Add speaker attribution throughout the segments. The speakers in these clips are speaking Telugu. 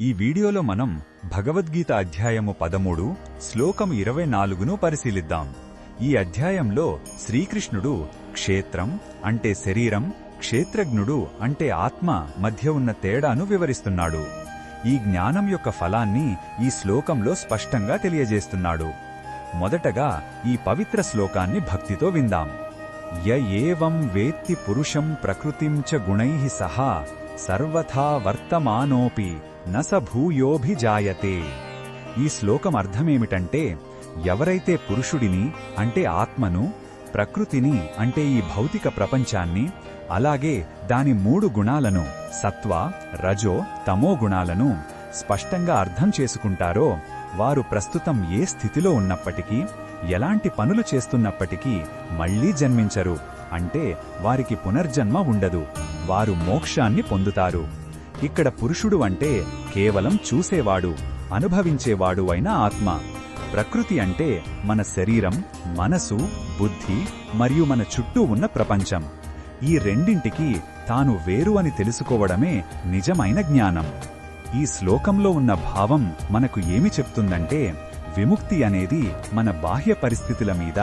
Speaker 1: ఈ వీడియోలో మనం భగవద్గీత అధ్యాయము 13 శ్లోకం 24ను పరిశీలిద్దాం. ఈ అధ్యాయంలో శ్రీకృష్ణుడు క్షేత్రం అంటే శరీరం, క్షేత్రజ్ఞుడు అంటే ఆత్మ మధ్య ఉన్న తేడాను వివరిస్తున్నాడు. ఈ జ్ఞానం యొక్క ఫలాన్ని ఈ శ్లోకంలో స్పష్టంగా తెలియజేస్తున్నాడు. మొదటగా ఈ పవిత్ర శ్లోకాన్ని భక్తితో విందాం. య ఏవం వేత్తి పురుషం ప్రకృతిం చ గుణైః సహా సర్వథా వర్తమానోపి నస భూయోభిజాయతే. ఈ శ్లోకం అర్థమేమిటంటే, ఎవరైతే పురుషుడిని అంటే ఆత్మను, ప్రకృతిని అంటే ఈ భౌతిక ప్రపంచాన్ని, అలాగే దాని 3 గుణాలను సత్వ, రజో, తమో గుణాలను స్పష్టంగా అర్థం చేసుకుంటారో, వారు ప్రస్తుతం ఏ స్థితిలో ఉన్నప్పటికీ, ఎలాంటి పనులు చేస్తున్నప్పటికీ మళ్లీ జన్మించరు. అంటే వారికి పునర్జన్మ ఉండదు. వారు మోక్షాన్ని పొందుతారు. ఇక్కడ పురుషుడు అంటే కేవలం చూసేవాడు, అనుభవించేవాడు అయిన ఆత్మ. ప్రకృతి అంటే మన శరీరం, మనసు, బుద్ధి మరియు మన చుట్టూ ఉన్న ప్రపంచం. ఈ రెండింటికి తాను వేరు అని తెలుసుకోవడమే నిజమైన జ్ఞానం. ఈ శ్లోకంలో ఉన్న భావం మనకు ఏమి చెప్తుందంటే, విముక్తి అనేది మన బాహ్య పరిస్థితుల మీద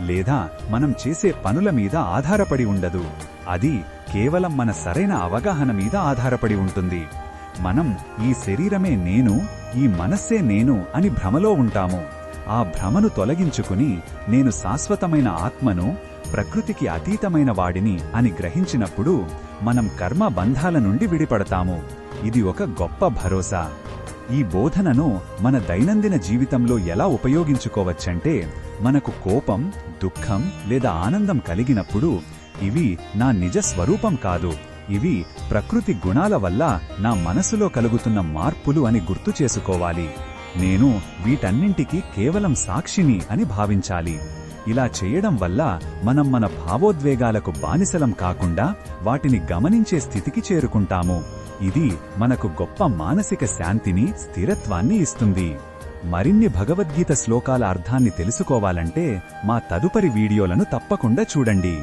Speaker 1: లేదా మనం చేసే పనుల మీద ఆధారపడి ఉండదు. అది కేవలం మన సరైన అవగాహన మీద ఆధారపడి ఉంటుంది. మనం ఈ శరీరమే నేను, ఈ మనస్సే నేను అని భ్రమలో ఉంటాము. ఆ భ్రమను తొలగించుకుని నేను శాశ్వతమైన ఆత్మను, ప్రకృతికి అతీతమైన వాడిని అని గ్రహించినప్పుడు మనం కర్మ బంధాల నుండి విడిపడతాము. ఇది ఒక గొప్ప భరోసా. ఈ బోధనను మన దైనందిన జీవితంలో ఎలా ఉపయోగించుకోవచ్చంటే, మనకు కోపం, దుఃఖం లేదా ఆనందం కలిగినప్పుడు ఇవి నా నిజ స్వరూపం కాదు, ఇవి ప్రకృతి గుణాల వల్ల నా మనసులో కలుగుతున్న మార్పులు అని గుర్తు చేసుకోవాలి. నేను వీటన్నింటికీ కేవలం సాక్షిని అని భావించాలి. ఇలా చేయడం వల్ల మనం మన భావోద్వేగాలకు బానిసలం కాకుండా వాటిని గమనించే స్థితికి చేరుకుంటాము. ఇది మనకు గొప్ప మానసిక శాంతిని, స్థిరత్వాన్ని ఇస్తుంది. మరిన్ని భగవద్గీత శ్లోకాల అర్థాన్ని తెలుసుకోవాలంటే మా తదుపరి వీడియోలను తప్పకుండా చూడండి.